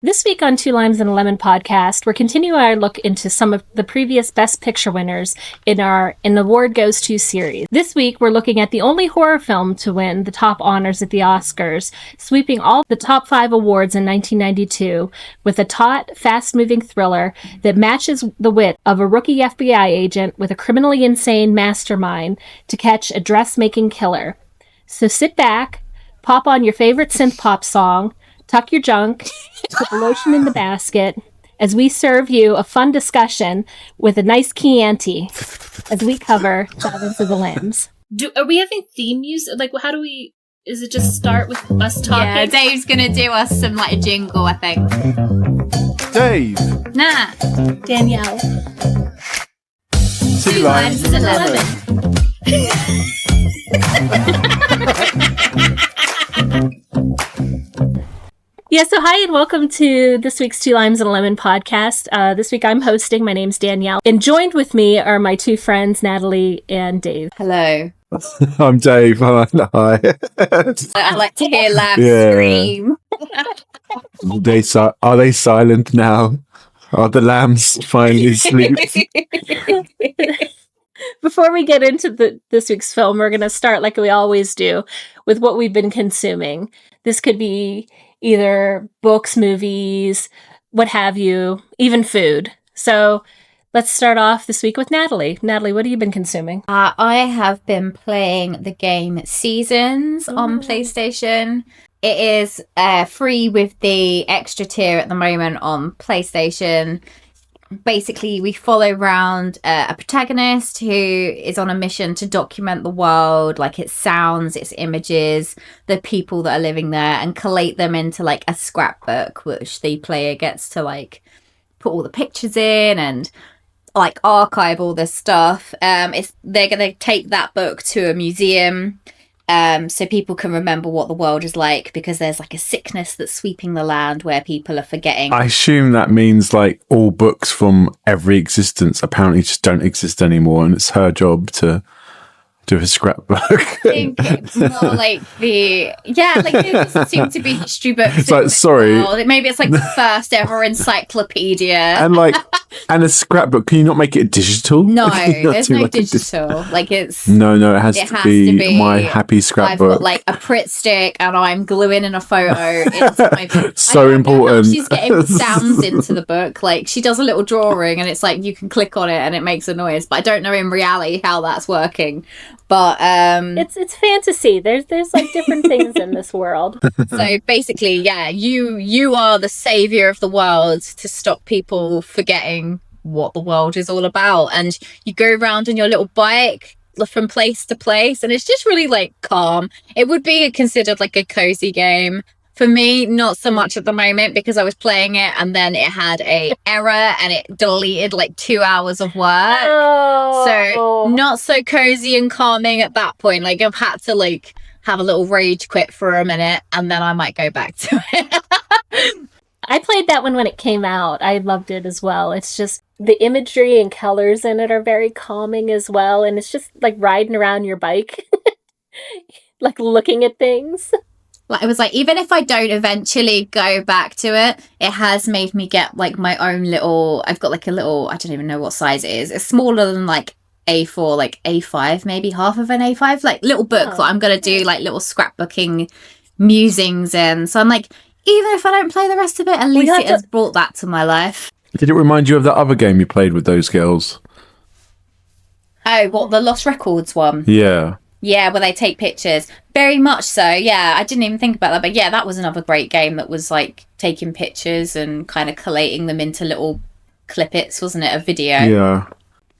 This week on Two Limes and a Lemon podcast, we're continuing our look into some of the previous Best Picture winners in our In the Award Goes To series. This week, we're looking at the only horror film to win the top honors at the Oscars, sweeping all the top 5 awards in 1992 with a taut, fast-moving thriller that matches the wit of a rookie FBI agent with a criminally insane mastermind to catch a dressmaking killer. So sit back, pop on your favorite synth pop song, tuck your junk, put the lotion in the basket, as we serve you a fun discussion with a nice Chianti as we cover Silence of the Lambs. Are we having theme music? Like, how do we... Is it just start with us talking? Yeah, Dave's gonna do us some, like, a jingle, I think. Dave. Nah. Danielle. Two Limes and a Lemon. Yeah, so hi and welcome to this week's Two Limes and a Lemon podcast. This week I'm hosting. My name's Danielle. And joined with me are my two friends, Natalie and Dave. Hello. I'm Dave. Hi. I like to hear lambs scream. Are they silent now? Are the lambs finally asleep? Before we get into this week's film, we're going to start like we always do with what we've been consuming. This could be either books, movies, what have you, even food. So let's start off this week with Natalie. Natalie, what have you been consuming? I have been playing the game Seasons on PlayStation. It is free with the extra tier at the moment on PlayStation. Basically, we follow around a protagonist who is on a mission to document the world, like its sounds, its images, the people that are living there, and collate them into like a scrapbook, which the player gets to like put all the pictures in and like archive all this stuff. They're going to take that book to a museum. So people can remember what the world is like, because there's like a sickness that's sweeping the land where people are forgetting. I assume that means like all books from every existence apparently just don't exist anymore, and it's her job to do a scrapbook. I think it's more like there doesn't seem to be history books. It's like, sorry. Maybe it's like the first ever encyclopedia. And a scrapbook, can you not make it digital? No, there's no digital. Like it has to be my happy scrapbook. I've got like a Pritt stick and I'm gluing in a photo into my book. So important. She's getting the sounds into the book. Like she does a little drawing and it's like you can click on it and it makes a noise. But I don't know in reality how that's working. But it's fantasy. There's like different things in this world. So basically, yeah, you are the savior of the world to stop people forgetting what the world is all about, and you go around on your little bike from place to place, and it's just really like calm. It would be considered like a cozy game. For me, not so much at the moment, because I was playing it and then it had a error and it deleted like 2 hours of work. Oh. So not so cozy and calming at that point. Like I've had to like have a little rage quit for a minute and then I might go back to it. I played that one when it came out. I loved it as well. It's just the imagery and colors in it are very calming as well. And it's just like riding around your bike, like looking at things. Like, it was like, even if I don't eventually go back to it, it has made me get like my own little, I've got like a little, I don't even know what size it is. It's smaller than like A4, like A5, maybe half of an A5, like little book that I'm going to do like little scrapbooking musings in. So I'm like, even if I don't play the rest of it, at least it has brought that to my life. Did it remind you of that other game you played with those girls? Oh, what, the Lost Records one? Yeah. Yeah, where they take pictures. Very much so, yeah. I didn't even think about that. But yeah, that was another great game that was like taking pictures and kind of collating them into little clippets, wasn't it? A video. Yeah.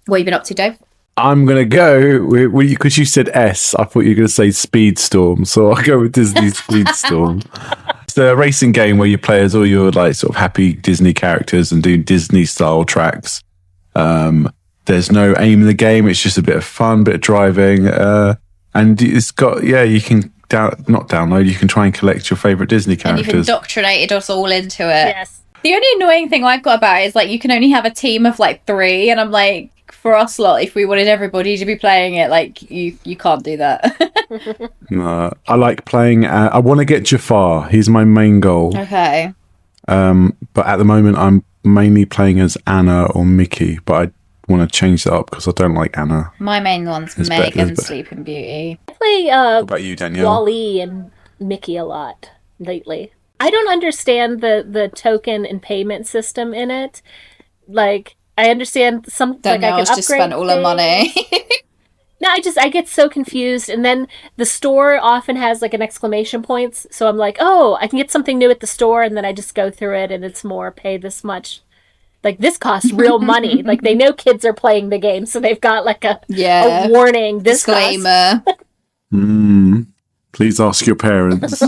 What have you been up to, Dave? I'm going to go, because you said S, I thought you were going to say Speedstorm. So I'll go with Disney Speedstorm. It's a racing game where you play as all your like sort of happy Disney characters and do Disney style tracks. There's no aim in the game. It's just a bit of fun, bit of driving. And it's got, you can not download, you can try and collect your favourite Disney characters. And you've indoctrinated us all into it. Yes. The only annoying thing I've got about it is like you can only have a team of like 3, and I'm like, for us lot, if we wanted everybody to be playing it, like you can't do that. I like playing. I want to get Jafar. He's my main goal. Okay. But at the moment, I'm mainly playing as Anna or Mickey, but I want to change that up because I don't like Anna. My main one's There's Meg better- and Sleeping Beauty. I play What about you, Danielle? Wall-E and Mickey a lot lately. I don't understand the token and payment system in it. Like, I understand some like I can Danielle's upgrade just spent all her things. money. No, I get so confused, and then the store often has like an exclamation points, so I'm like, oh, I can get something new at the store, and then I just go through it, and it's more pay this much. Like, this costs real money. Like, they know kids are playing the game, so they've got like a warning. This Disclaimer. Please ask your parents.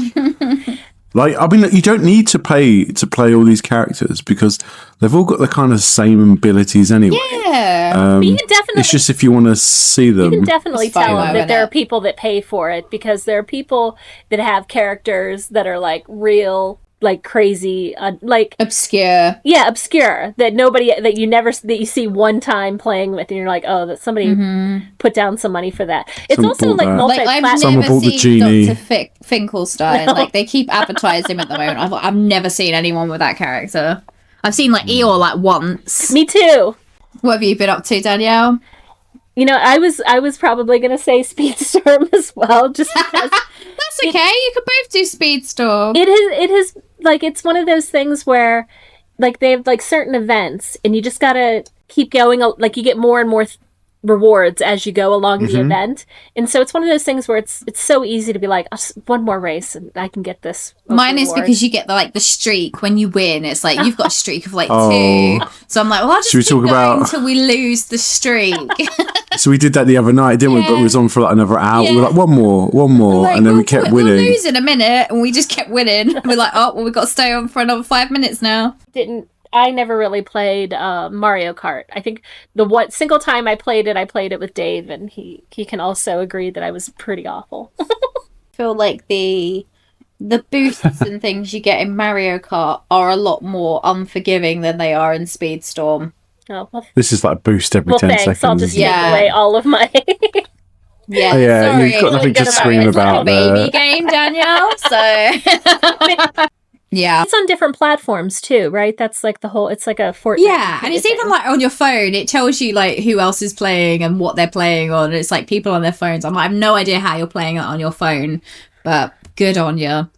Like, I mean, you don't need to play all these characters because they've all got the kind of same abilities anyway. Yeah. But you can definitely, It's just if you want to see them. you can definitely It's fine, tell them that isn't there it? are people that pay for it, because there are people that have characters that are like real, like crazy, like Obscure. obscure, that you see one time playing with, and you're like, oh, that somebody put down some money for that. It's Someone also bought like that. Like, I've multi-platform. Someone never bought the seen genie. Dr. Finkelstein. No. Like, they keep advertising him at the moment. I've never seen anyone with that character. I've seen, like, Eeyore, like, once. Me too. What have you been up to, Danielle? You know, I was probably gonna say Speedstorm as well, just because That's okay. You could both do Speedstorm. it has like, it's one of those things where like they have like certain events, and you just gotta keep going. Like, you get more and more rewards as you go along the event, and so it's one of those things where it's so easy to be like, oh, just one more race and I can get this. Mine is reward. because you get the streak when you win. It's like you've got a streak of like Oh. 2. So I'm like, well, I'll just Should we keep talk going about- until we lose the streak. So we did that the other night, didn't we? But we was on for like another hour. We were like, one more, Like, and then we we'll- kept we'll winning. lose in a minute, and we just kept winning. We're like, oh, well, we've got to stay on for another 5 minutes now. I never really played Mario Kart. I think single time I played it with Dave, and he can also agree that I was pretty awful. I feel like the boosts and things you get in Mario Kart are a lot more unforgiving than they are in Speedstorm. Oh, well, This is like boost every 10 thanks. seconds. I'll just isn't it? take Yeah. away all of my. Yeah, Oh, yeah, sorry. you've got nothing to It's scream It's about like a there. baby game, Danielle. So yeah. It's on different platforms too, right? That's like the whole. It's like a Fortnite. Yeah, and it's even like on your phone. It tells you like who else is playing and what they're playing on. It's like people on their phones. I have no idea how you're playing it on your phone, but good on you.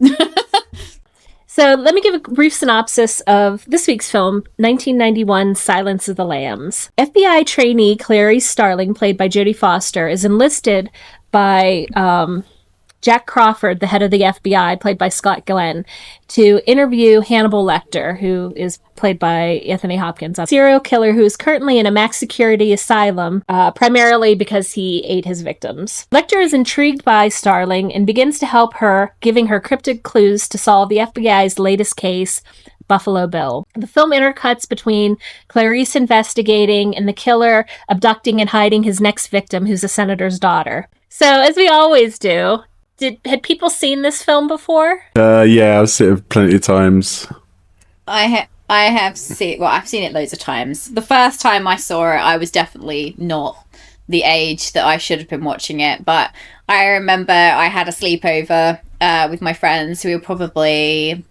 So let me give a brief synopsis of this week's film, 1991 Silence of the Lambs. FBI trainee Clarice Starling, played by Jodie Foster, is enlisted by Jack Crawford, the head of the FBI, played by Scott Glenn, to interview Hannibal Lecter, who is played by Anthony Hopkins, a serial killer who is currently in a max security asylum, primarily because he ate his victims. Lecter is intrigued by Starling and begins to help her, giving her cryptic clues to solve the FBI's latest case, Buffalo Bill. The film intercuts between Clarice investigating and the killer abducting and hiding his next victim, who's a senator's daughter. So, as we always do, had people seen this film before? Yeah, I've seen it plenty of times. I have seen. Well, I've seen it loads of times. The first time I saw it, I was definitely not the age that I should have been watching it. But I remember I had a sleepover with my friends who were probably.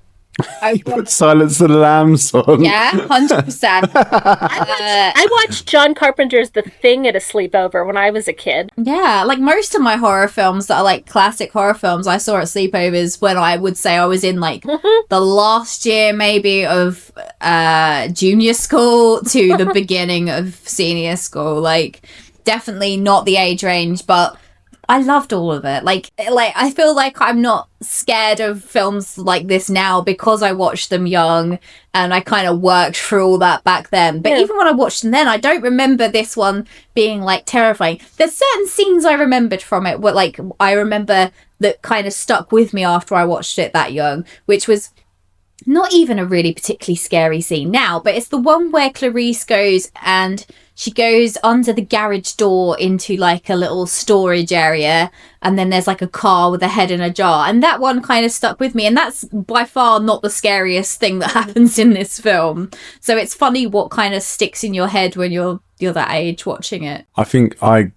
You put Silence of the Lambs on. Yeah, 100%. I watched John Carpenter's The Thing at a sleepover when I was a kid. Yeah, like most of my horror films that are like classic horror films I saw at sleepovers when I would say I was in like the last year maybe of junior school to the beginning of senior school. Like definitely not the age range, but I loved all of it. Like I feel like I'm not scared of films like this now because I watched them young and I kind of worked through all that back then. But Yeah. even when I watched them then, I don't remember this one being like terrifying. There's certain scenes I remembered from it where like I remember that kind of stuck with me after I watched it that young, which was not even a really particularly scary scene now, but it's the one where Clarice goes and she goes under the garage door into like a little storage area, and then there's like a car with a head in a jar, and that one kind of stuck with me, and that's by far not the scariest thing that happens in this film. So it's funny what kind of sticks in your head when you're that age watching it. I think I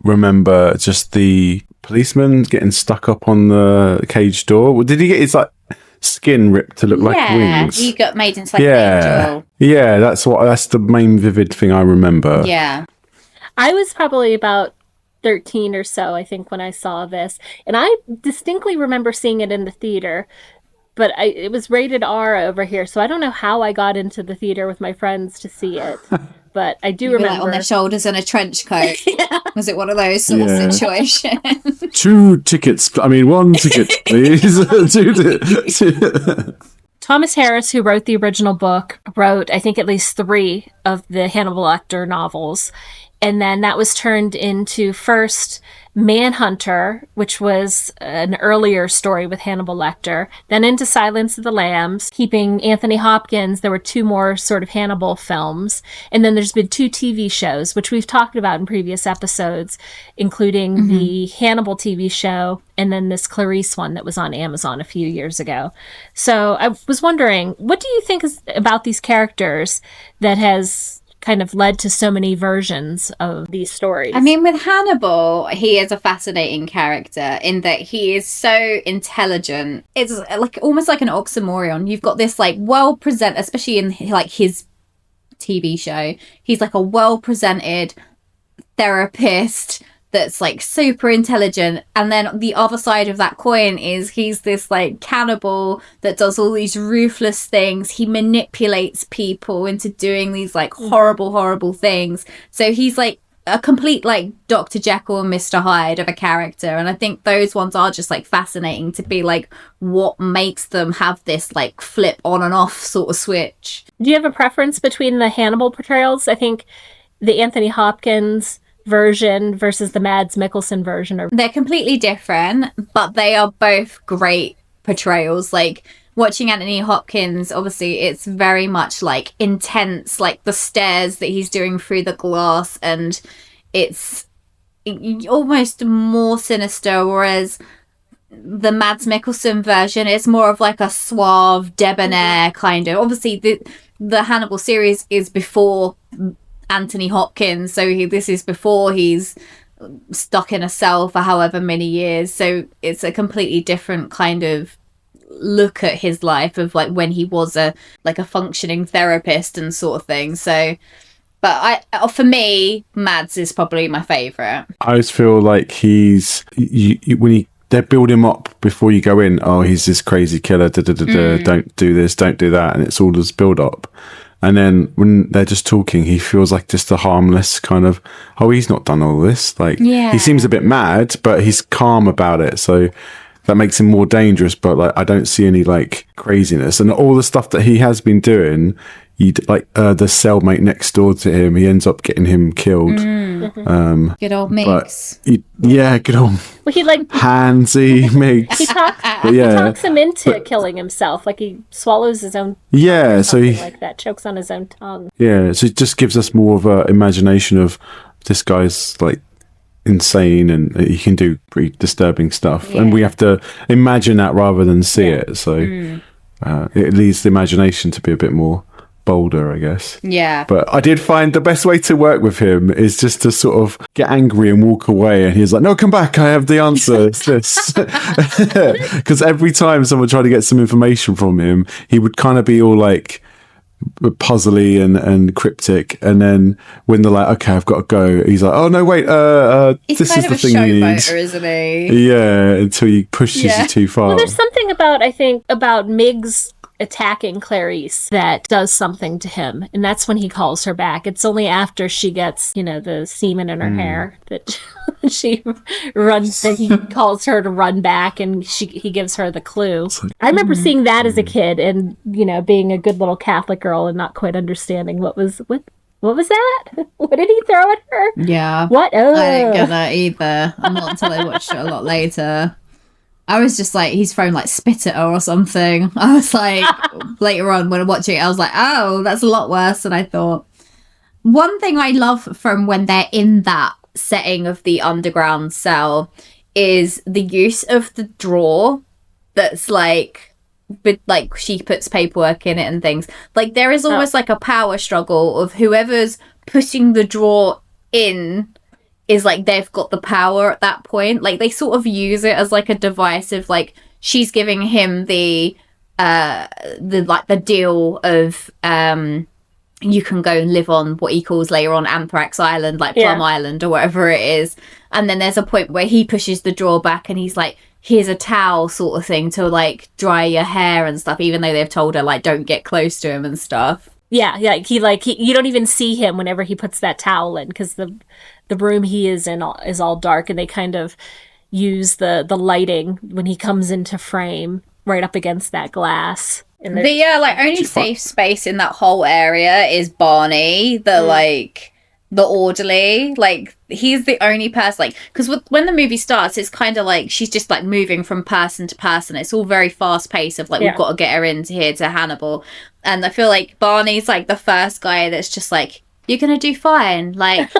remember just the policeman getting stuck up on the cage door. Well, did he get? It's like skin ripped to look like wings. He got made into like an angel. Yeah, that's the main vivid thing I remember. Yeah. I was probably about 13 or so, I think, when I saw this. And I distinctly remember seeing it in the theater. But it was rated R over here, so I don't know how I got into the theater with my friends to see it. But I do remember. Like on their shoulders and a trench coat. Was it one of those sort of situations? 2 tickets. I mean, 1 ticket, please. Thomas Harris, who wrote the original book, wrote, I think, at least 3 of the Hannibal Lecter novels. And then that was turned into first Manhunter, which was an earlier story with Hannibal Lecter, then into Silence of the Lambs, keeping Anthony Hopkins. There were 2 more sort of Hannibal films. And then there's been 2 TV shows, which we've talked about in previous episodes, including the Hannibal TV show and then this Clarice one that was on Amazon a few years ago. So I was wondering, what do you think is about these characters that has kind of led to so many versions of these stories? I mean, with Hannibal, he is a fascinating character in that he is so intelligent. It's like almost like an oxymoron. You've got this like well-presented, especially in like his TV show, he's like a well-presented therapist that's like super intelligent, and then the other side of that coin is he's this like cannibal that does all these ruthless things. He manipulates people into doing these like horrible things. So he's like a complete like Dr. Jekyll and Mr. Hyde of a character, and I think those ones are just like fascinating to be like what makes them have this like flip on and off sort of switch. Do you have a preference between the Hannibal portrayals? I think the Anthony Hopkins version versus the Mads Mikkelsen version they're completely different, but they are both great portrayals. Like watching Anthony Hopkins, obviously it's very much like intense, like the stares that he's doing through the glass, and it's almost more sinister, whereas the Mads Mikkelsen version is more of like a suave, debonair kind of. Obviously the Hannibal series is before Anthony Hopkins, so this is before he's stuck in a cell for however many years, so it's a completely different kind of look at his life of like when he was a functioning therapist and sort of thing. So but for me, Mads is probably my favorite. I always feel like they build him up before you go in. Oh, he's this crazy killer, don't do this, don't do that, and it's all this build up. And then when they're just talking, he feels like just a harmless kind of, oh, he's not done all this. Like, he seems a bit mad, but he's calm about it. So that makes him more dangerous. But like, I don't see any like craziness. And all the stuff that he has been doing, the cellmate next door to him, he ends up getting him killed. Good old Mix. Good old he like handsy Mix. he talks him into killing himself, like he swallows his own so he like that, chokes on his own tongue. So it just gives us more of a imagination of this guy's like insane and he can do pretty disturbing stuff, and we have to imagine that rather than see it. So it leads the imagination to be a bit more bolder, I guess. Yeah. But I did find the best way to work with him is just to sort of get angry and walk away. And he's like, no, come back. I have the answer. It's this. Because every time someone tried to get some information from him, he would kind of be all like puzzly and cryptic. And then when they're like, okay, I've got to go, he's like, oh, no, wait. He's this kind is of the a thing you need. showboater, isn't he? Yeah, until he pushes you too far. Well, there's something about, I think, about Miggs attacking Clarice that does something to him, and that's when he calls her back. It's only after she gets the semen in her hair that she runs, that he calls her to run back, and he gives her the clue. I remember seeing that as a kid and being a good little Catholic girl and not quite understanding what was that? What did he throw at her? Yeah. What? I didn't get that either. Not until I watched it a lot later. I was just like, he's thrown like spit at her or something. I was like, later on when I'm watching it, I was like, oh, that's a lot worse than I thought. One thing I love from when they're in that setting of the underground cell is the use of the drawer that's like, but like she puts paperwork in it and things. Like there is almost like a power struggle of whoever's putting the drawer in is like they've got the power at that point. Like they sort of use it as like a device of like she's giving him the the deal of you can go and live on what he calls later on Anthrax Island, like Plum Island or whatever it is. And then there's a point where he pushes the drawer back and he's like, here's a towel sort of thing to like dry your hair and stuff, even though they've told her like don't get close to him and stuff. Yeah, he you don't even see him whenever he puts that towel in, because the room he is in is all dark, and they kind of use the lighting when he comes into frame right up against that glass. And the only safe space in that whole area is Barney, the orderly. Like, he's the only person, like, because when the movie starts, it's kind of like she's just like moving from person to person. It's all very fast paced of like, we've got to get her into here to Hannibal. And I feel like Barney's like the first guy that's just like, you're gonna do fine, like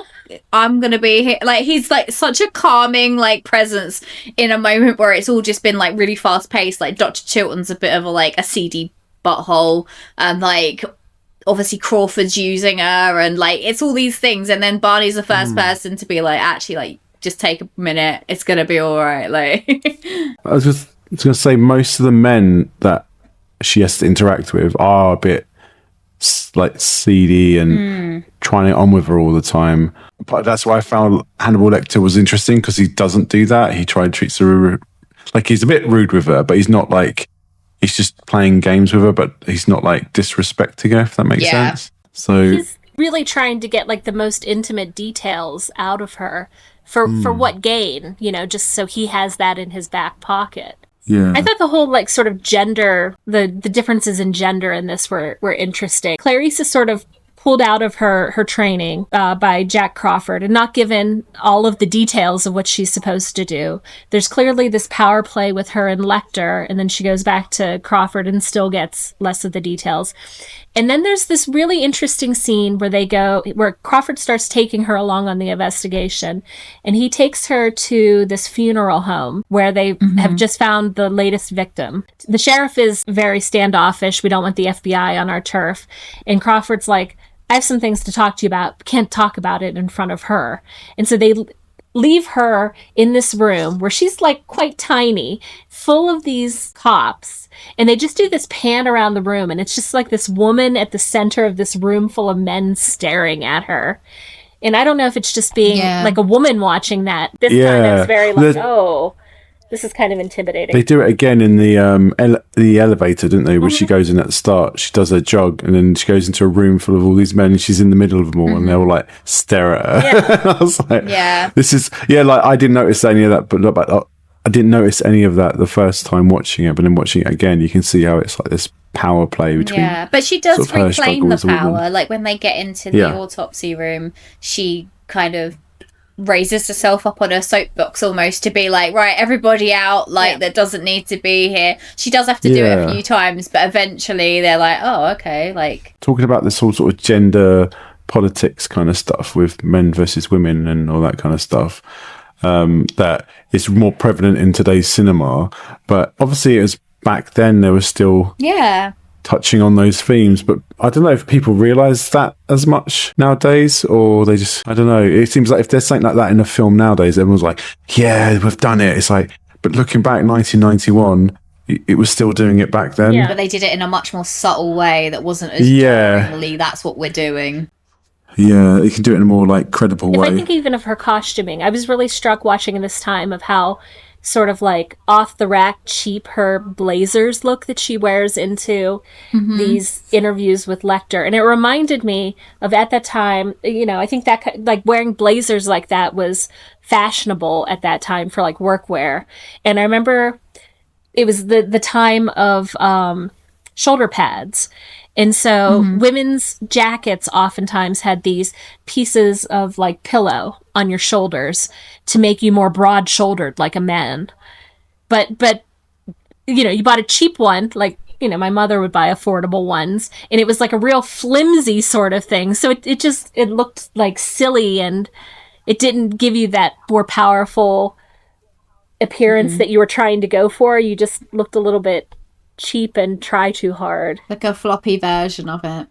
I'm gonna be here. Like, he's like such a calming like presence in a moment where it's all just been like really fast paced. Like, Dr. Chilton's a bit of a seedy butthole, and like obviously Crawford's using her, and like it's all these things, and then Barney's the first person to be like, actually, like, just take a minute, it's gonna be all right. Like, I was gonna say, most of the men that she has to interact with are a bit like seedy and trying it on with her all the time. But that's why I found Hannibal Lecter was interesting, because he doesn't do that. He treats her like, he's a bit rude with her, but he's not like, he's just playing games with her, but he's not like disrespecting her, if that makes sense. So he's really trying to get like the most intimate details out of her for what gain, just so he has that in his back pocket. Yeah. I thought the whole like sort of gender, the differences in gender in this were interesting. Clarice is sort of pulled out of her training by Jack Crawford and not given all of the details of what she's supposed to do. There's clearly this power play with her and Lecter, and then she goes back to Crawford and still gets less of the details. And then there's this really interesting scene where Crawford starts taking her along on the investigation, and he takes her to this funeral home where they have just found the latest victim. The sheriff is very standoffish. We don't want the FBI on our turf. And Crawford's like, I have some things to talk to you about. Can't talk about it in front of her. And so they leave her in this room where she's like quite tiny, full of these cops. And they just do this pan around the room. And it's just like this woman at the center of this room full of men staring at her. And I don't know if it's just being like a woman watching that. This time I was very like, this is kind of intimidating. They do it again in the elevator, didn't they? Where she goes in at the start, she does her jog, and then she goes into a room full of all these men, and she's in the middle of them all, and they all like stare at her. Yeah. I was like, this is like, I didn't notice any of that, but I didn't notice any of that the first time watching it, but then watching it again, you can see how it's like this power play between. Yeah, but she does sort of reclaim the power. Like, when they get into the autopsy room, she kind of raises herself up on her soapbox almost to be like, right, everybody out, like, that doesn't need to be here. She does have to do it a few times, but eventually they're like, oh, okay, like, talking about this whole sort of gender politics kind of stuff with men versus women and all that kind of stuff, that is more prevalent in today's cinema, but obviously it was back then, there was still touching on those themes, but I don't know if people realise that as much nowadays, or they just, I don't know, it seems like if there's something like that in a film nowadays, everyone's like, yeah, we've done it. It's like, but looking back 1991, it was still doing it back then. But they did it in a much more subtle way that wasn't as jarringly, that's what we're doing. Yeah, you can do it in a more like credible way. I think even of her costuming, I was really struck watching this time of how sort of like off the rack cheap her blazers look that she wears into these interviews with Lecter. And it reminded me of, at that time, I think that like wearing blazers like that was fashionable at that time for like workwear. And I remember it was the time of shoulder pads. And so women's jackets oftentimes had these pieces of like pillow on your shoulders to make you more broad shouldered like a man. But you bought a cheap one, like, my mother would buy affordable ones, and it was like a real flimsy sort of thing. So it looked like silly, and it didn't give you that more powerful appearance that you were trying to go for. You just looked a little bit cheap and try too hard, like a floppy version of it.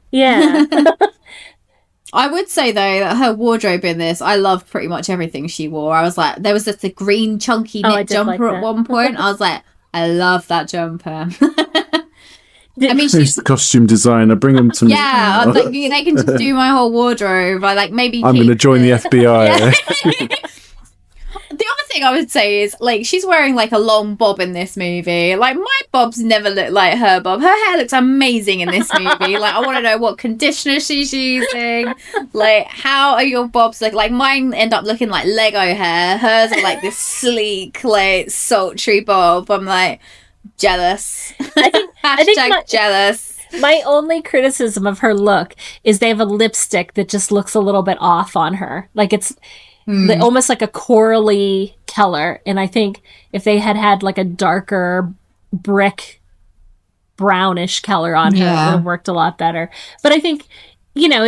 I would say though that her wardrobe in this, I loved pretty much everything she wore. I was like, there was the green chunky knit jumper at one point. I was like, I love that jumper. I mean, Who's the costume designer? Bring them to me. yeah, like they can just do my whole wardrobe. I like maybe. I'm going to join the FBI. Yeah. The other thing I would say is, like, she's wearing, like, a long bob in this movie. Like, my bobs never look like her bob. Her hair looks amazing in this movie. Like, I want to know what conditioner she's using. Like, how are your bobs look? Like, mine end up looking like Lego hair. Hers are, like, this sleek, like, sultry bob. I'm, like, jealous. I think jealous. My only criticism of her look is they have a lipstick that just looks a little bit off on her. Like, it's almost like a corally color. And I think if they had like a darker brick brownish color on her, it would have worked a lot better. But I think, you know,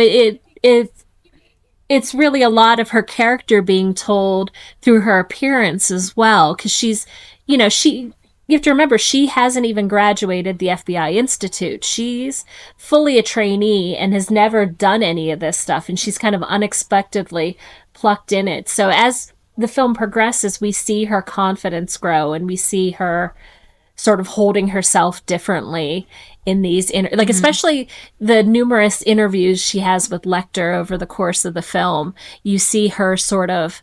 it's really a lot of her character being told through her appearance as well. Because she's, you know, you have to remember, she hasn't even graduated the FBI Institute. She's fully a trainee and has never done any of this stuff. And she's kind of unexpectedly plucked in it. So as the film progresses, we see her confidence grow and we see her sort of holding herself differently in these, especially the numerous interviews she has with Lecter over the course of the film. You see her sort of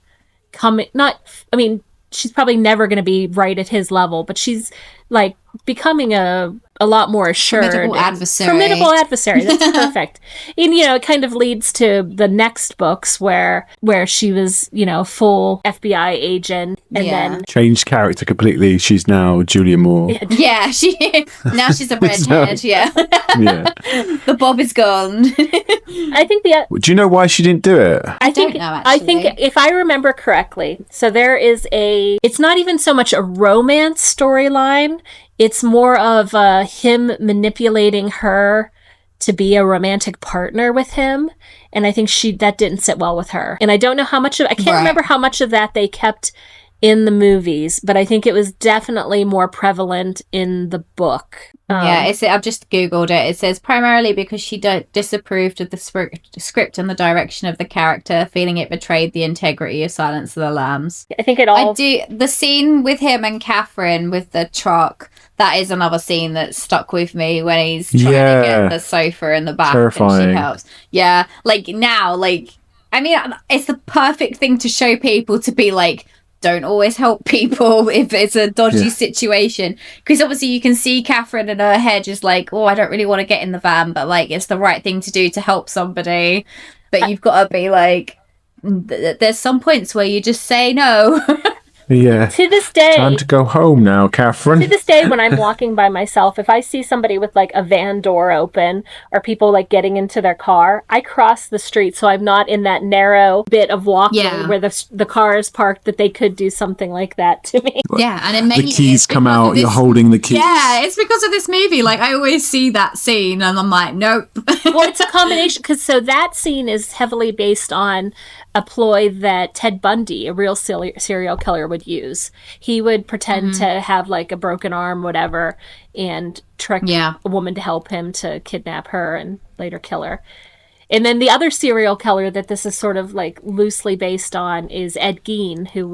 she's probably never going to be right at his level, but she's like becoming a lot more assured. Formidable adversary. That's perfect. And, you know, it kind of leads to the next books where she was, you know, full FBI agent and then changed character completely. She's now Julia Moore. Yeah, now she's a redhead. Yeah. The bob is gone. I think do you know why she didn't do it? I don't know, actually. I think if I remember correctly, so there is it's not even so much a romance storyline. It's more of him manipulating her to be a romantic partner with him. And I think that didn't sit well with her. And I don't know how much I can't remember how much of that they kept in the movies, but I think it was definitely more prevalent in the book. I've just Googled it. It says primarily because she disapproved of the script and the direction of the character, feeling it betrayed the integrity of Silence of the Lambs. I think the scene with him and Catherine with the truck, that is another scene that stuck with me when he's trying to get the sofa in the back. Terrifying. And she helps. Yeah, like now, like, I mean, it's the perfect thing to show people to be like, don't always help people if it's a dodgy situation, because obviously you can see Catherine in her head just like, oh, I don't really want to get in the van, but like it's the right thing to do to help somebody. But you've got to be like, there's some points where you just say no. Yeah. To this day. Time to go home now, Catherine. To this day, when I'm walking by myself, if I see somebody with like a van door open or people like getting into their car, I cross the street so I'm not in that narrow bit of walkway where the car is parked, that they could do something like that to me. Yeah, and it makes the keys come out, you're holding the keys. Yeah, it's because of this movie. Like, I always see that scene and I'm like, nope. Well, it's a combination, because so that scene is heavily based on a ploy that Ted Bundy, a real serial killer, would use. He would pretend to have like a broken arm, whatever, and trick a woman to help him to kidnap her and later kill her. And then the other serial killer that this is sort of like loosely based on is Ed Gein, who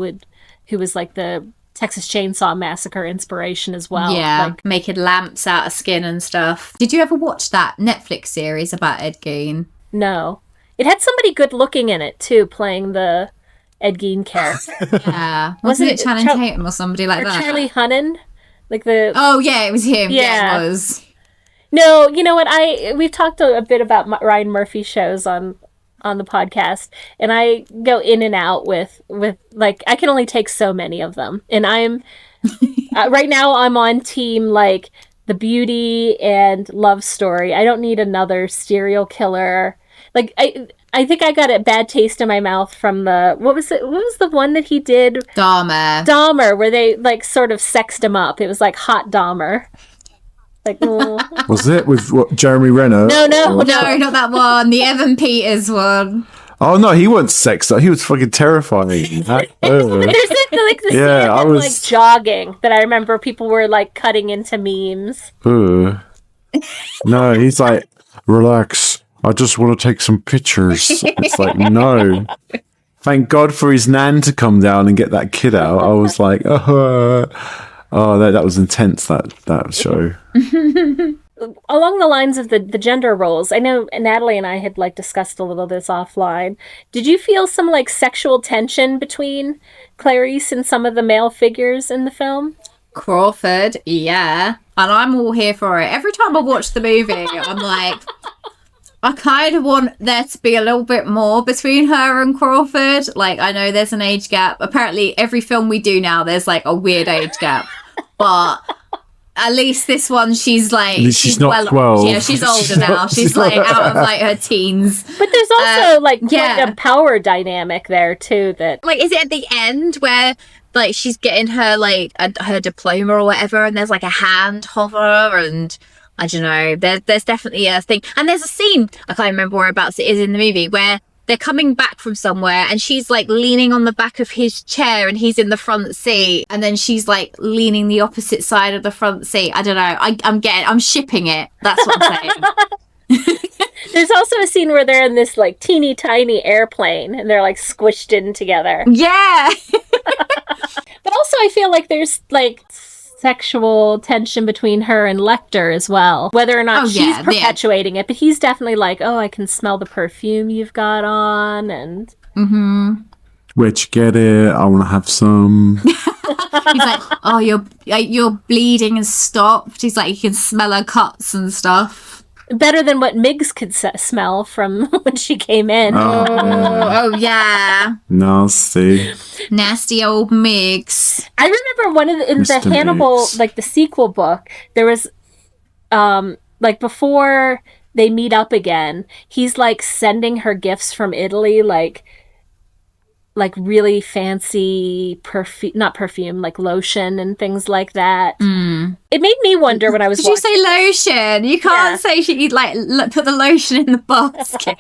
was like the Texas Chainsaw Massacre inspiration as well. Yeah, like, making lamps out of skin and stuff. Did you ever watch that Netflix series about Ed Gein? No. It had somebody good looking in it too, playing the Ed Gein character. Yeah. Wasn't it Channing Tatum or somebody like that? Charlie Hunnam? Like the... Oh, yeah, it was him. Yeah, it was. No, you know what? We've talked a bit about Ryan Murphy shows on the podcast, and I go in and out with like, I can only take so many of them. And I'm... right now I'm on team, like, The Beauty and Love Story. I don't need another serial killer... Like, I think I got a bad taste in my mouth from what was the one that he did? Dahmer, where they, like, sort of sexed him up. It was like Hot Dahmer. Like, was it with Jeremy Renner? No, not that one. The Evan Peters one. Oh no, he wasn't sexed up. He was fucking terrifying. There's like the scene of him, like, jogging that I remember people were like cutting into memes. No, he's like, relax. I just want to take some pictures. It's like, no. Thank God for his nan to come down and get that kid out. I was like, that was intense, that show. along the lines of the gender roles, I know Natalie and I had like discussed a little this offline. Did you feel some like sexual tension between Clarice and some of the male figures in the film? Crawford, yeah. And I'm all here for it. Every time I watch the movie, I'm like, I kind of want there to be a little bit more between her and Crawford. Like, I know there's an age gap. Apparently, every film we do now, there's like a weird age gap. But at least this one, she's like... She's not 12. Yeah, she's older now. She's like out of like her teens. But there's also like quite a power dynamic there too that... Like, is it at the end where... like she's getting her like her diploma or whatever, and there's like a hand hover, and I don't know. There's definitely a thing, and there's a scene I can't remember whereabouts it is in the movie where they're coming back from somewhere, and she's like leaning on the back of his chair, and he's in the front seat, and then she's like leaning the opposite side of the front seat. I don't know. I'm shipping it. That's what I'm saying. There's also a scene where they're in this like teeny tiny airplane and they're like squished in together. Yeah. But also I feel like there's like sexual tension between her and Lecter as well. Whether or not she's perpetuating it, but he's definitely like, oh, I can smell the perfume you've got on, and... Mm-hmm. Where'd you get it? I want to have some. He's like, oh, you're bleeding and stopped. He's like, you can smell her cuts and stuff. Better than what Miggs could smell from when she came in. Oh yeah. Nasty old Miggs. I remember in the Hannibal, Miggs. like the sequel book, there was, like before they meet up again, he's like sending her gifts from Italy, like really fancy not perfume, like lotion and things like that. It made me wonder when I was Did you say lotion? You can't say you'd like put the lotion in the basket.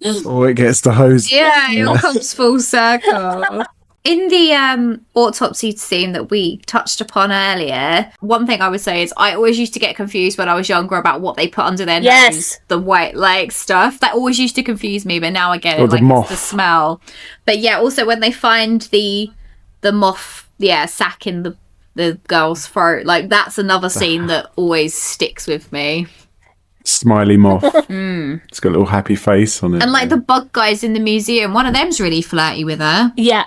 Oh, it gets the hose. Yeah, it comes full circle. In the autopsy scene that we touched upon earlier, one thing I would say is I always used to get confused when I was younger about what they put under their nose, the white like stuff. That always used to confuse me, but now I get it. Like it's the smell. But yeah, also when they find the moth, sack in the girl's throat, like that's another scene that always sticks with me. Smiley moth. It's got a little happy face on it. And like the bug guys in the museum, one of them's really flirty with her. Yeah.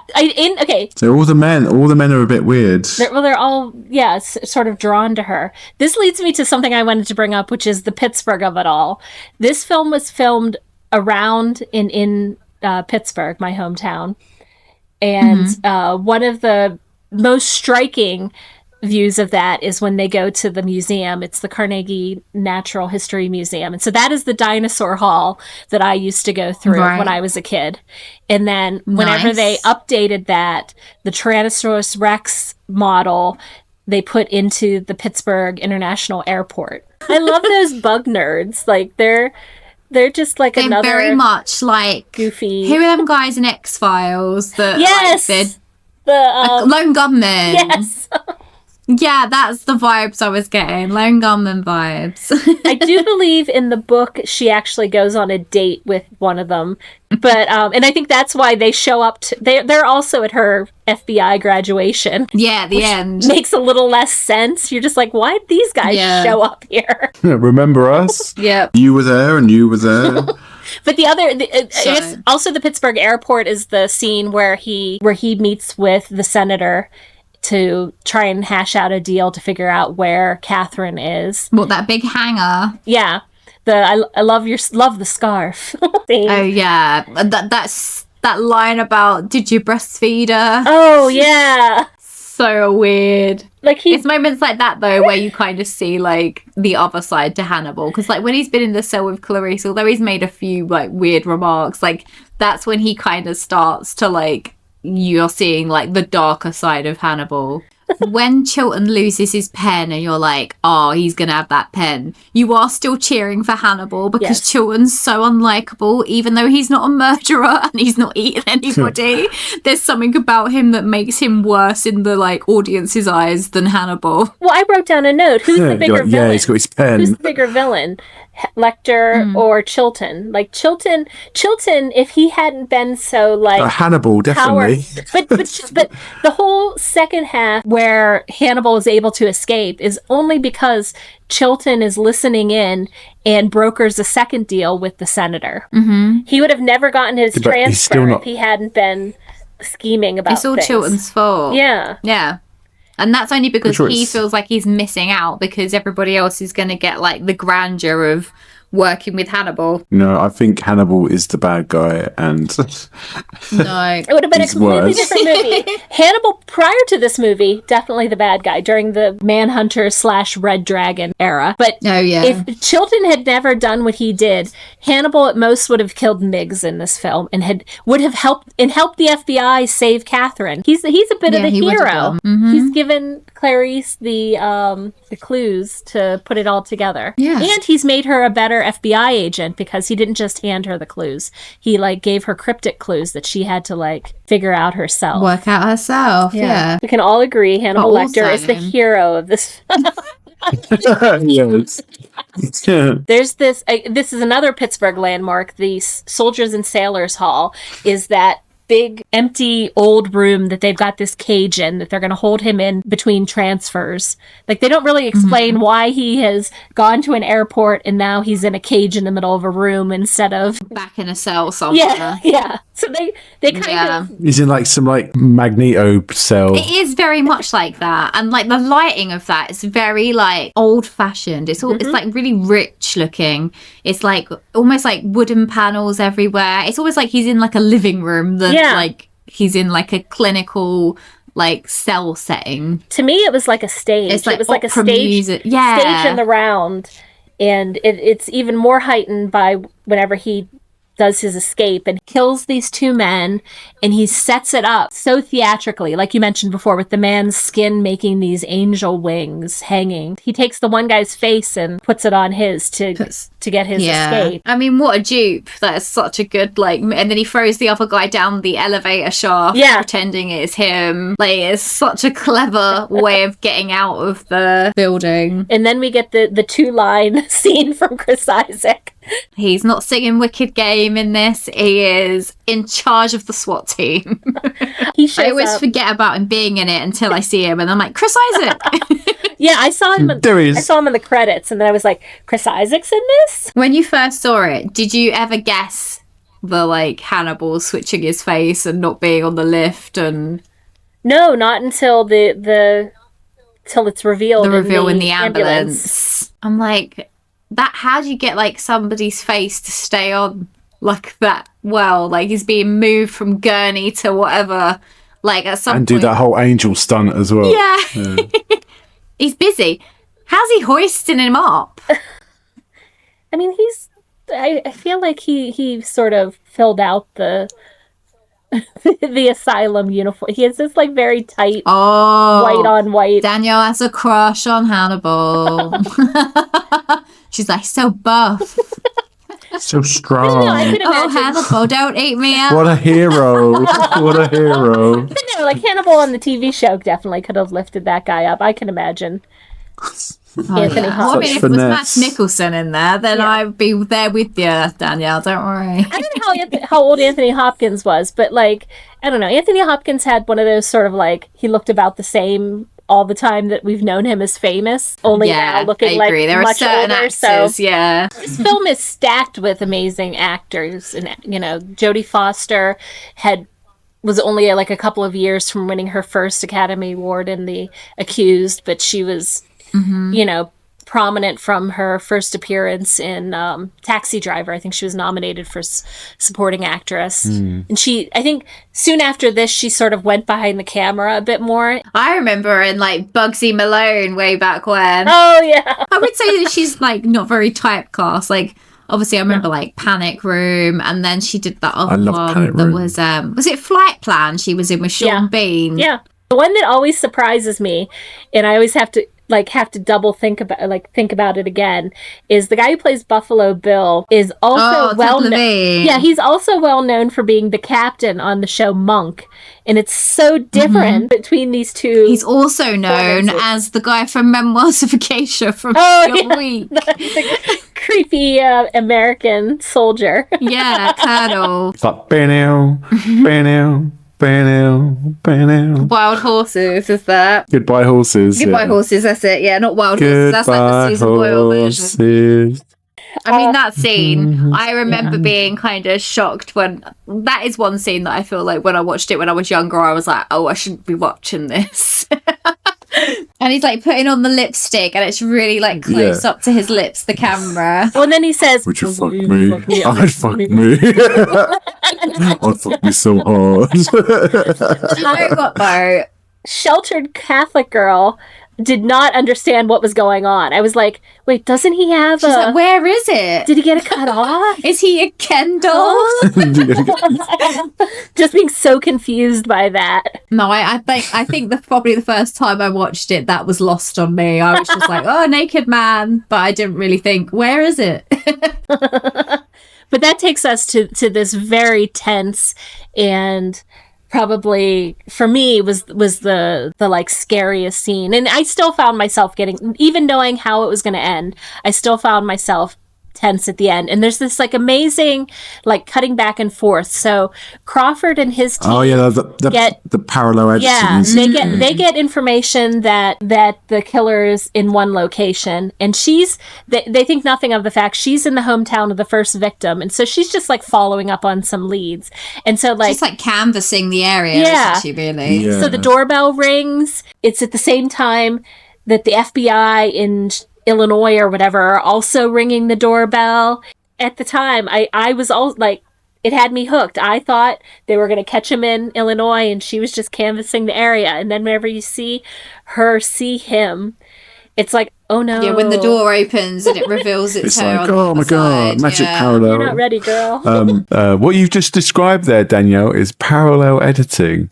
So all the men are a bit weird. They're all, sort of drawn to her. This leads me to something I wanted to bring up, which is the Pittsburgh of it all. This film was filmed around in Pittsburgh, my hometown. And one of the most striking views of that is when they go to the museum. It's the Carnegie Natural History Museum. And so that is the dinosaur hall that I used to go through when I was a kid. And then whenever they updated that, the Tyrannosaurus Rex model, they put into the Pittsburgh International Airport. I love those bug nerds. Like they're just like they're another very much like goofy. Who are them guys in X-Files that the Lone Gunmen? Yes. Yeah, that's the vibes I was getting. Lone Gunman vibes. I do believe in the book she actually goes on a date with one of them. But and I think that's why they show up they're also at her FBI graduation. Yeah, the end. Makes a little less sense. You're just like, why did these guys show up here? Remember us? Yep. You were there and you were there. But I guess also the Pittsburgh airport is the scene where he meets with the senator to try and hash out a deal to figure out where Catherine is. What, that big hanger? Yeah. I love the scarf. Oh yeah. That's that line about did you breastfeed her? Oh yeah. So weird. Like it's moments like that though where you kind of see like the other side to Hannibal, because like when he's been in the cell with Clarice, although he's made a few like weird remarks, like that's when he kind of starts to like, you're seeing like the darker side of Hannibal. When Chilton loses his pen and you're like, oh, he's gonna have that pen, you are still cheering for Hannibal because Chilton's so unlikable, even though he's not a murderer and he's not eating anybody. There's something about him that makes him worse in the like audience's eyes than Hannibal. Well, I wrote down a note. Who's the bigger villain? Yeah, he's got his pen. Who's the bigger villain? Lecter or Chilton. Like Chilton, if he hadn't been so like Hannibal, definitely. but the whole second half where Hannibal is able to escape is only because Chilton is listening in and brokers a second deal with the senator. Mm-hmm. He would have never gotten his But he's still transfer not- if he hadn't been scheming about It's all things. Chilton's fault. Yeah. Yeah. And that's only because Which was- he feels like he's missing out because everybody else is going to get like the grandeur of working with Hannibal. No, I think Hannibal is the bad guy, and No. It would have been a He's completely worse. different movie. Hannibal, prior to this movie, definitely the bad guy during the Manhunter/Red Dragon era. But Oh, yeah. if Chilton had never done what he did, Hannibal at most would have killed Miggs in this film and would have helped the FBI save Catherine. He's a bit of the he would have hero. done. Mhm. He's given Clarice the clues to put it all together. Yeah. And he's made her a better FBI agent because he didn't just hand her the clues. He like gave her cryptic clues that she had to like figure out herself. Work out herself. Yeah. We can all agree Hannibal But Lecter is the also- hero of this. yes. There's this is another Pittsburgh landmark. The Soldiers and Sailors Hall is that big empty old room that they've got this cage in that they're going to hold him in between transfers. Like they don't really explain why he has gone to an airport and now he's in a cage in the middle of a room instead of Back in a cell somewhere. yeah. So they kind Yeah. of He's in like some like Magneto cell. It is very much like that, and like the lighting of that is very like old fashioned. It's all it's like really rich looking. It's like almost like wooden panels everywhere. It's almost like he's in like a living room that like he's in like a clinical like cell setting. to me it was like a stage. It's like it was like a opera stage music. Yeah. stage in the round, and it's even more heightened by whenever he does his escape and kills these two men, and he sets it up so theatrically, like you mentioned before, with the man's skin making these angel wings hanging. He takes the one guy's face and puts it on his to get his escape. I mean, what a dupe. That is such a good, like, and then he throws the other guy down the elevator shaft, pretending it is him. Like, it's such a clever way of getting out of the building. And then we get the two-line scene from Chris Isaac. He's not singing Wicked Game in this. He is in charge of the SWAT team. He shows I always up. forget about him being in it until I see him, and I'm like, Chris Isaac! Yeah, I saw him. There he is. I saw him in the credits, and then I was like, Chris Isaac's in this? When you first saw it, did you ever guess the, like, Hannibal switching his face and not being on the lift and... No, not until till it's revealed. the reveal in the ambulance. I'm like, how do you get like somebody's face to stay on like that? Well, like he's being moved from gurney to whatever, like at some and point. do that whole angel stunt as well. Yeah. He's busy. How's he hoisting him up? I mean, I feel like he sort of filled out the the asylum uniform. He has this like very tight Oh, white on white. Danielle has a crush on Hannibal. She's like so buff. So strong. I could Oh, imagine. Hannibal, don't eat me out. What a hero. What a hero. But no, like Hannibal on the TV show definitely could have lifted that guy up. I can imagine. Anthony Well, I mean, Hopkins. if it was finesse. Matt Nicholson in there, then Yeah. I'd be there with you, Danielle. Don't worry. I don't know how old Anthony Hopkins was, but like, I don't know. Anthony Hopkins had one of those sort of like, he looked about the same all the time that we've known him as famous, only now looking I agree. like There are much certain older. actors, yeah. This film is stacked with amazing actors, and Jodie Foster was only like a couple of years from winning her first Academy Award in The Accused, but she was, prominent from her first appearance in Taxi Driver. I think she was nominated for supporting actress. And I think soon after this, she sort of went behind the camera a bit more. I remember in like Bugsy Malone way back when. Oh, yeah. I would say that she's like not very typecast. Like obviously I remember like Panic Room, and then she did that other love one Panic that Room. was it Flight Plan she was in with Sean Bean? Yeah. The one that always surprises me, and I always have to, like have to double think about it again is the guy who plays Buffalo Bill is also he's also well known for being the captain on the show Monk, and it's so different between these two. He's also known as the guy from Memoirs of a Geisha from John Week. The creepy American soldier. Yeah, Colonel. It's like Bannow. Wild Horses, is that? Goodbye Horses. Goodbye Horses, that's it. Yeah, not Wild Horses. That's like the Susan Boyle version. I mean, that scene, I remember being kind of shocked when... That is one scene that I feel like when I watched it when I was younger, I was like, oh, I shouldn't be watching this. And he's like putting on the lipstick and it's really like close up to his lips, the camera. Well, and then he says, would you fuck me? I'd fuck me. I'd fuck me so hard. I got though. Sheltered Catholic girl did not understand what was going on. I was like, wait, doesn't he have She's like, where is it? Did he get it cut off? Is he a Ken doll? Just being so confused by that. No, I think probably the first time I watched it, that was lost on me. I was just like, oh, naked man. But I didn't really think, where is it? But that takes us to this very tense and probably for me was the like scariest scene, and I still found myself getting, even knowing how it was going to end, I still found myself tense at the end. And there's this like amazing like cutting back and forth. So Crawford and his team the parallel editing. Yeah, they get information that the killer is in one location, and they think nothing of the fact she's in the hometown of the first victim, and so she's just like following up on some leads, and so like just like canvassing the area. Isn't she, really? Yeah. So the doorbell rings. It's at the same time that the FBI in Illinois or whatever are also ringing the doorbell. At the time, I was all like, it had me hooked. I thought they were going to catch him in Illinois and she was just canvassing the area. And then whenever you see her see him, it's like, oh no. Yeah, when the door opens and it reveals it's her. Like, oh my god, magic parallel. You're not ready, girl. What you've just described there, Danielle, is parallel editing.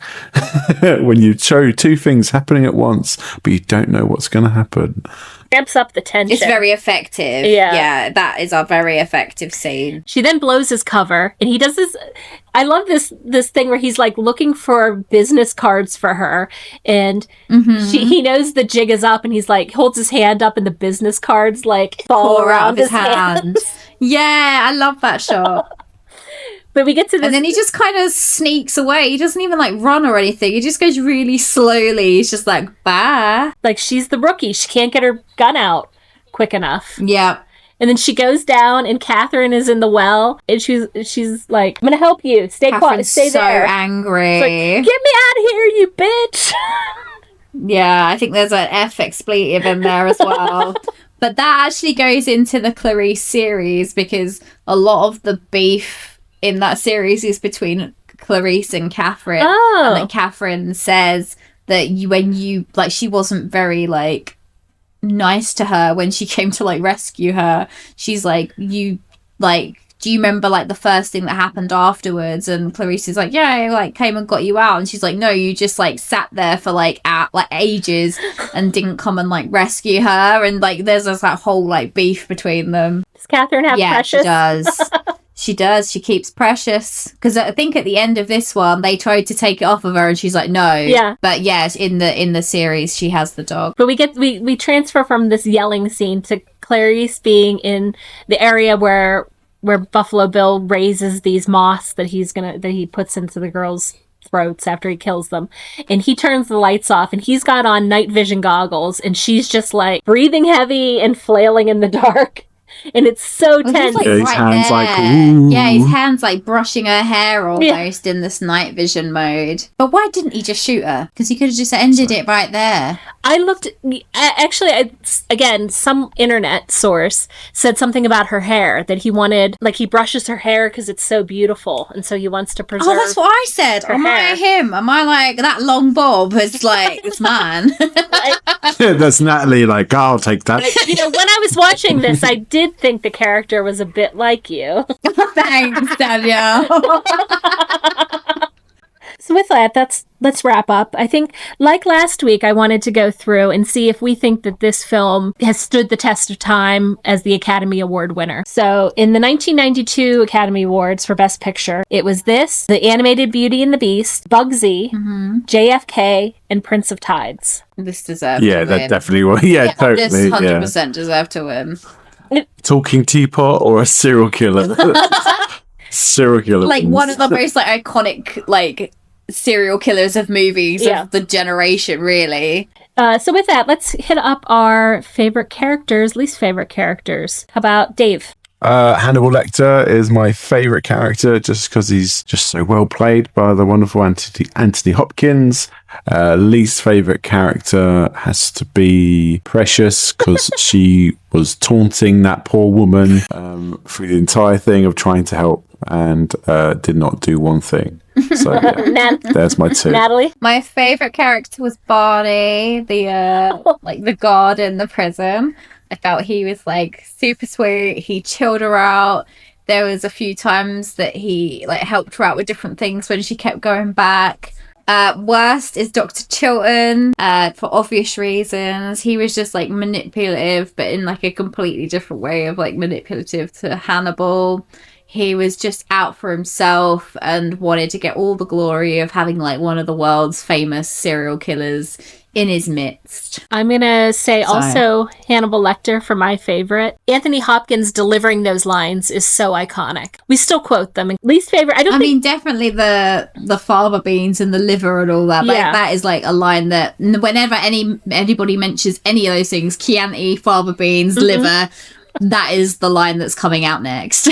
When you show two things happening at once, but you don't know what's going to happen. Ramps up the tension. It's very effective. Yeah, that is a very effective scene. She then blows his cover, and he does this. I love this thing where he's like looking for business cards for her, and he knows the jig is up, and he's like holds his hand up, and the business cards like fall around his hand. Yeah, I love that shot. But we get to this, and then he just kind of sneaks away. He doesn't even like run or anything. He just goes really slowly. He's just like, bye. Like she's the rookie. She can't get her gun out quick enough. Yeah. And then she goes down, and Catherine is in the well, and she's like, "I'm gonna help you. Stay quiet. Stay there." So angry. Like, get me out of here, you bitch. Yeah, I think there's an F expletive in there as well. But that actually goes into the Clarice series, because a lot of the beef in that series is between Clarice and Catherine. Oh. And then Catherine says that she wasn't very like nice to her when she came to like rescue her. She's like, do you remember like the first thing that happened afterwards? And Clarice is like, yeah, I like came and got you out. And she's like, no, you just like sat there for like ages and didn't come and like rescue her. And like there's this like whole like beef between them. Does Catherine have Precious? She does. She does. She keeps Precious, because I think at the end of this one they tried to take it off of her and she's like, no. Yeah. But yes, in the series she has the dog. But we transfer from this yelling scene to Clarice being in the area where Buffalo Bill raises these moths that he puts into the girls' throats after he kills them, and he turns the lights off, and he's got on night vision goggles, and she's just like breathing heavy and flailing in the dark. And it's so tense. Like, his hands there. like, ooh. Yeah, his hands like brushing her hair almost in this night vision mode. But why didn't he just shoot her? Because he could have just ended it right there. I looked, actually, again, some internet source said something about her hair, that he wanted, like he brushes her hair because it's so beautiful, and so he wants to preserve. Oh, that's what I said. Am I him? Am I like that long bob is like this man? That's Natalie, like, I'll take that. When I was watching this, I did think the character was a bit like you. Thanks, Danielle. So with that, let's wrap up. I think, like last week, I wanted to go through and see if we think that this film has stood the test of time as the Academy Award winner. So in the 1992 Academy Awards for Best Picture, it was this, The Animated Beauty and the Beast, Bugsy, JFK, and Prince of Tides. This deserves Yeah, to that win. definitely was. Yeah, totally. This Yeah. 100% deserved to win. Talking teapot or a serial killer? Serial killer. Like one of the most like iconic like serial killers of movies of the generation, really. So with that, let's hit up our favorite characters, least favorite characters. How about Dave? Hannibal Lecter is my favourite character just because he's just so well played by the wonderful Anthony Hopkins. Least favourite character has to be Precious because she was taunting that poor woman through the entire thing of trying to help and did not do one thing. So yeah, there's my two. Natalie? My favorite character was Barney, the guard in the prison. I felt he was like super sweet. He chilled her out. There was a few times that he like helped her out with different things when she kept going back. Worst is Dr. Chilton, for obvious reasons. He was just like manipulative, but in like a completely different way of like manipulative to Hannibal. He was just out for himself and wanted to get all the glory of having like one of the world's famous serial killers in his midst. I'm going to say also Hannibal Lecter for my favorite. Anthony Hopkins delivering those lines is so iconic. We still quote them. Least favorite, I mean, definitely the fava beans and the liver and all that. Like, that is like a line that whenever anybody mentions any of those things, Chianti, fava beans, liver, that is the line that's coming out next.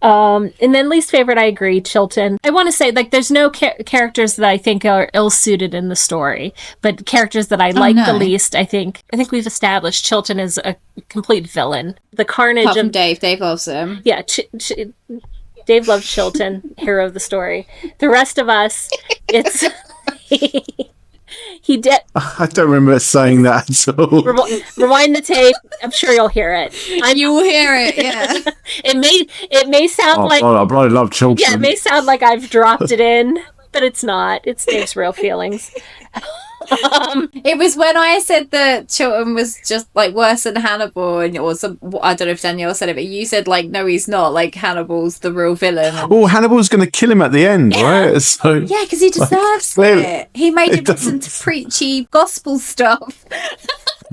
And then least favorite, I agree, Chilton. I want to say, like, there's no characters that I think are ill-suited in the story, but characters that I like the least, I think we've established Chilton is a complete villain. The carnage Apart from Dave loves him. Yeah, Dave loves Chilton, hero of the story. The rest of us, it's... He did. I don't remember saying that at all. Rewind the tape. I'm sure you'll hear it. You will hear it. Yeah. It may sound like. I bloody love Chilton. Yeah, it may sound like I've dropped it in, but it's not. It's Dave's real feelings. It was when I said that Chilton was just like worse than Hannibal, and I don't know if Danielle said it, but you said like no, he's not. Like Hannibal's the real villain. Oh, Hannibal's going to kill him at the end, right? So yeah, because he deserves it. He made him listen to preachy gospel stuff.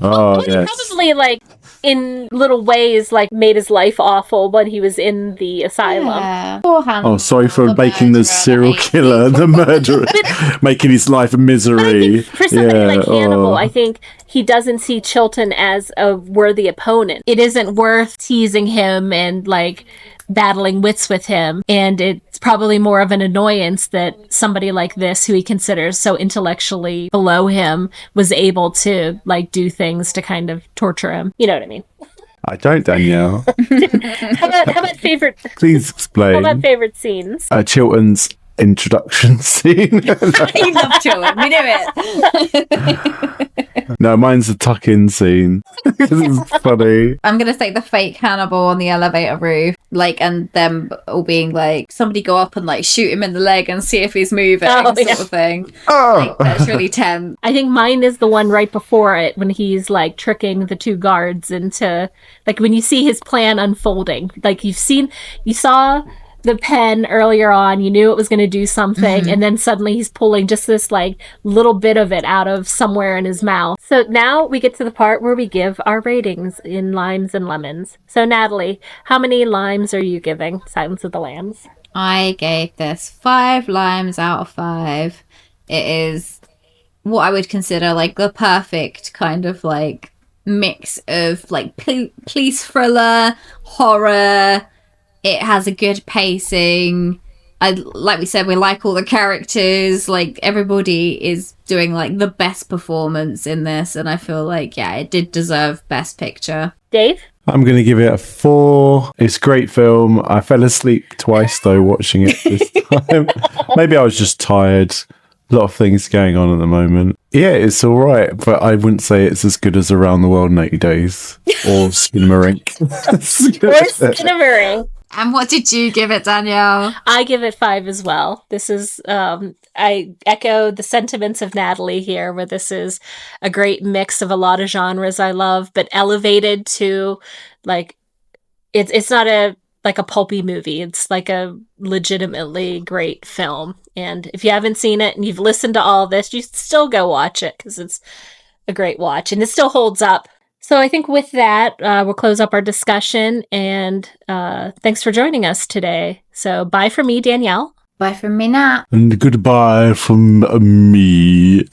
Oh yeah, probably like in little ways, like made his life awful when he was in the asylum. Yeah. Poor Hannibal, sorry for making the serial killer, the murderer, making his life a misery. For somebody like Hannibal, I think he doesn't see Chilton as a worthy opponent. It isn't worth teasing him and like battling wits with him, and it's probably more of an annoyance that somebody like this, who he considers so intellectually below him, was able to like do things to kind of torture him. You know what I mean? I don't, Danielle. How about favorite? Please explain. How about favorite scenes? Chilton's introduction scene. I love Chilton. We knew it. No, mine's the tuck-in scene. This is funny. I'm gonna say the fake Hannibal on the elevator roof, like, and them all being like, somebody go up and like shoot him in the leg and see if he's moving, sort of thing. Oh, Like, that's really tense. I think mine is the one right before it, when he's like tricking the two guards into, like, when you see his plan unfolding. Like, you saw the pen earlier on, you knew it was going to do something, and then suddenly he's pulling just this like little bit of it out of somewhere in his mouth. So now we get to the part where we give our ratings in limes and lemons. So Natalie, how many limes are you giving Silence of the Lambs? I gave this 5 limes out of 5. It is what I would consider like the perfect kind of like mix of like police thriller, horror. It has a good pacing. Like we said, we like all the characters. Like, everybody is doing like the best performance in this, and I feel like it did deserve Best Picture. Dave? I'm going to give it a 4. It's a great film. I fell asleep twice though watching it this time. Maybe I was just tired. A lot of things going on at the moment. Yeah, it's all right, but I wouldn't say it's as good as Around the World in 80 Days or Skinamarink. Or Skinamarink. And what did you give it, Danielle? I give it 5 as well. This is, I echo the sentiments of Natalie here, where this is a great mix of a lot of genres I love, but elevated to like, it's not a pulpy movie. It's like a legitimately great film. And if you haven't seen it and you've listened to all this, you still go watch it because it's a great watch and it still holds up. So I think with that, we'll close up our discussion, and thanks for joining us today. So bye from me, Danielle. Bye from me, Nat. And goodbye from me.